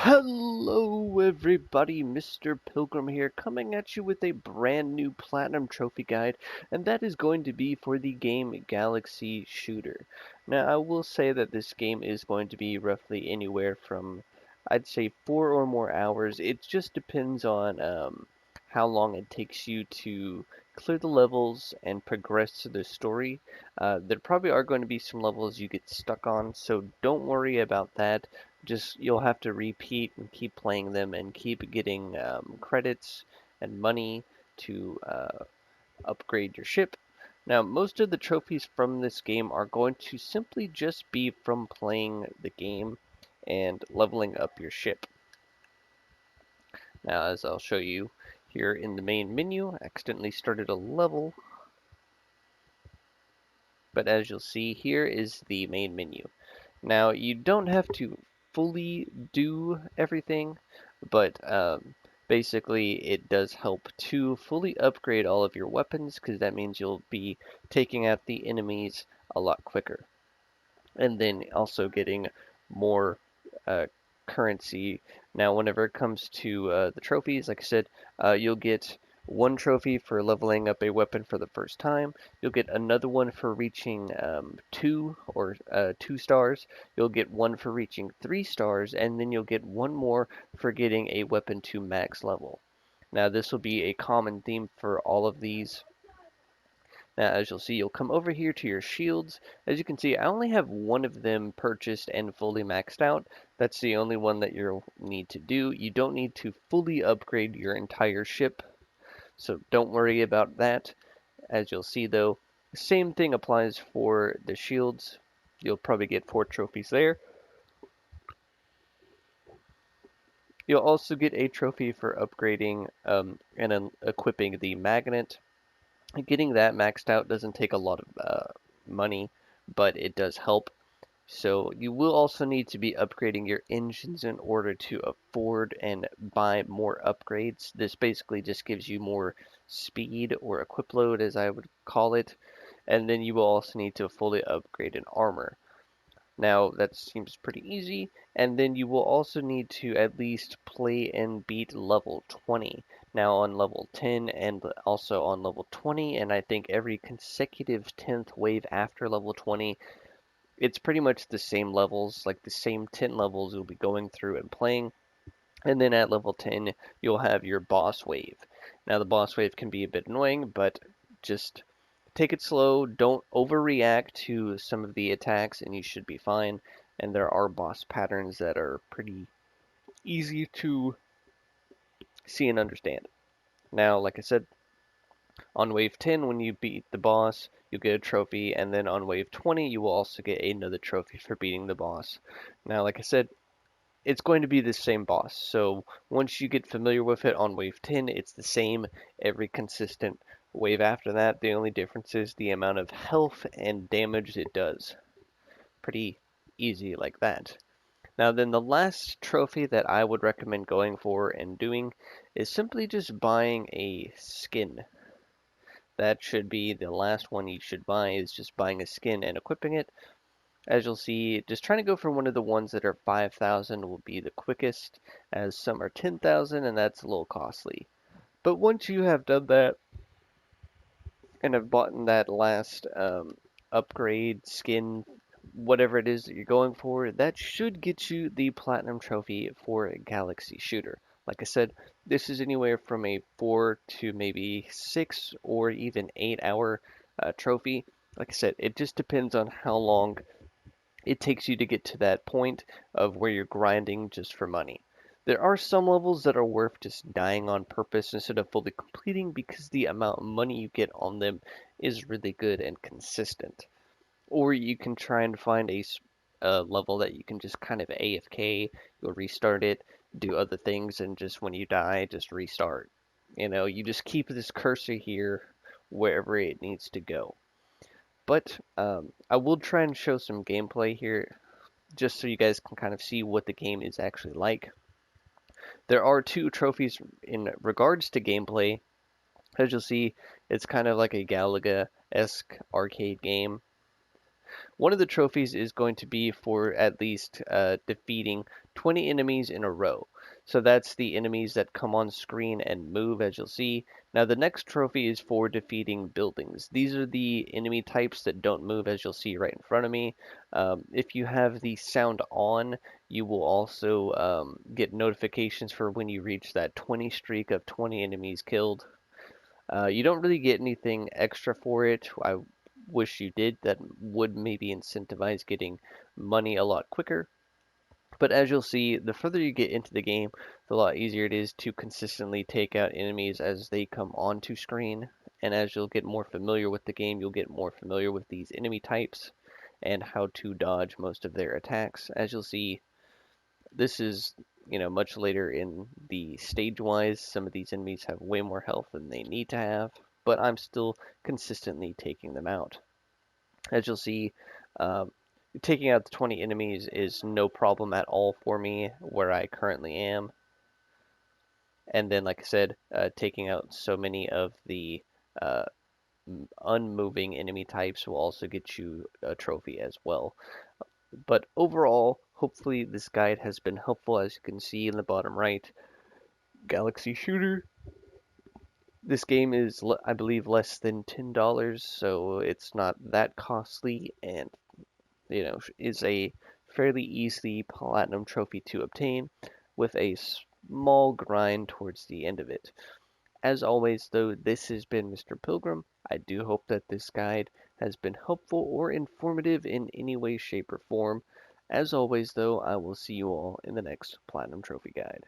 Hello everybody, Mr. Pilgrim here, coming at you with a brand new Platinum Trophy guide, and that is going to be for the game Galaxy Shooter. Now, I will say that this game is going to be roughly anywhere from, I'd say, 4 or more hours. It just depends on how long it takes you to clear the levels and progress to the story. There probably are going to be some levels you get stuck on, so don't worry about that. Just you'll have to repeat and keep playing them and keep getting credits and money to upgrade your ship. Now, most of the trophies from this game are going to simply just be from playing the game and leveling up your ship. Now, as I'll show you here in the main menu, I accidentally started a level, but as you'll see, here is the main menu. Now, you don't have to fully do everything, but basically it does help to fully upgrade all of your weapons, because that means you'll be taking out the enemies a lot quicker. And then also getting more uh, currency. Now, whenever it comes to the trophies, like I said, you'll get one trophy for leveling up a weapon for the first time. You'll get another one for reaching 2 stars. You'll get one for reaching 3 stars, and then you'll get one more for getting a weapon to max level. Now, this will be a common theme for all of these. Now, as you'll see, you'll come over here to your shields. As you can see, I only have one of them purchased and fully maxed out. That's the only one that you'll need to do. You don't need to fully upgrade your entire ship, so don't worry about that. As you'll see, though, the same thing applies for the shields. You'll probably get 4 trophies there. You'll also get a trophy for upgrading and equipping the magnet. Getting that maxed out doesn't take a lot of money, but it does help. So you will also need to be upgrading your engines in order to afford and buy more upgrades. This basically just gives you more speed, or equip load as I would call it. And then you will also need to fully upgrade an armor. Now, that seems pretty easy, and then you will also need to at least play and beat level 20. Now, on level 10 and also on level 20, and I think every consecutive 10th wave after level 20, it's pretty much the same levels, like the same 10 levels you'll be going through and playing. And then at level 10, you'll have your boss wave. Now, the boss wave can be a bit annoying, but just take it slow. Don't overreact to some of the attacks, and you should be fine. And there are boss patterns that are pretty easy to see and understand. Now, like I said, on wave 10, when you beat the boss, you'll get a trophy, and then on wave 20, you will also get another trophy for beating the boss. Now, like I said, it's going to be the same boss, so once you get familiar with it on wave 10, it's the same every consistent wave after that. The only difference is the amount of health and damage it does. Pretty easy like that. Now then, the last trophy that I would recommend going for and doing is simply just buying a skin. That should be the last one you should buy, is just buying a skin and equipping it. As you'll see, just trying to go for one of the ones that are 5,000 will be the quickest, as some are 10,000 and that's a little costly. But once you have done that and have bought that last upgrade, skin, whatever it is that you're going for, that should get you the Platinum Trophy for Galaxy Shooter. Like I said, this is anywhere from a 4 to maybe 6 or even 8 hour trophy. Like I said, it just depends on how long it takes you to get to that point of where you're grinding just for money. There are some levels that are worth just dying on purpose instead of fully completing, because the amount of money you get on them is really good and consistent. Or you can try and find a level that you can just kind of AFK, you'll restart it, do other things, and just when you die, just restart. You just keep this cursor here wherever it needs to go. But I will try and show some gameplay here, just so you guys can kind of see what the game is actually like. There are 2 trophies in regards to gameplay. As you'll see, it's kind of like a Galaga-esque arcade game. One of the trophies is going to be for at least defeating 20 enemies in a row. So that's the enemies that come on screen and move, as you'll see. Now the next trophy is for defeating buildings. These are the enemy types that don't move, as you'll see right in front of me. If you have the sound on, you will also get notifications for when you reach that 20 streak of 20 enemies killed. You don't really get anything extra for it. I wish you did. That would maybe incentivize getting money a lot quicker. But as you'll see, the further you get into the game, the lot easier it is to consistently take out enemies as they come onto screen. And as you'll get more familiar with the game, you'll get more familiar with these enemy types and how to dodge most of their attacks. As you'll see, this is, much later in the stage-wise. Some of these enemies have way more health than they need to have, but I'm still consistently taking them out. As you'll see, um, taking out the 20 enemies is no problem at all for me where I currently am. And then, like I said, taking out so many of the uh, unmoving enemy types will also get you a trophy as well. But overall, hopefully this guide has been helpful. As you can see in the bottom right, Galaxy Shooter. This game is, I believe, less than $10, so it's not that costly, and is a fairly easy platinum trophy to obtain with a small grind towards the end of it. As always, though, this has been Mr. Pilgrim. I do hope that this guide has been helpful or informative in any way, shape, or form. As always, though, I will see you all in the next Platinum Trophy Guide.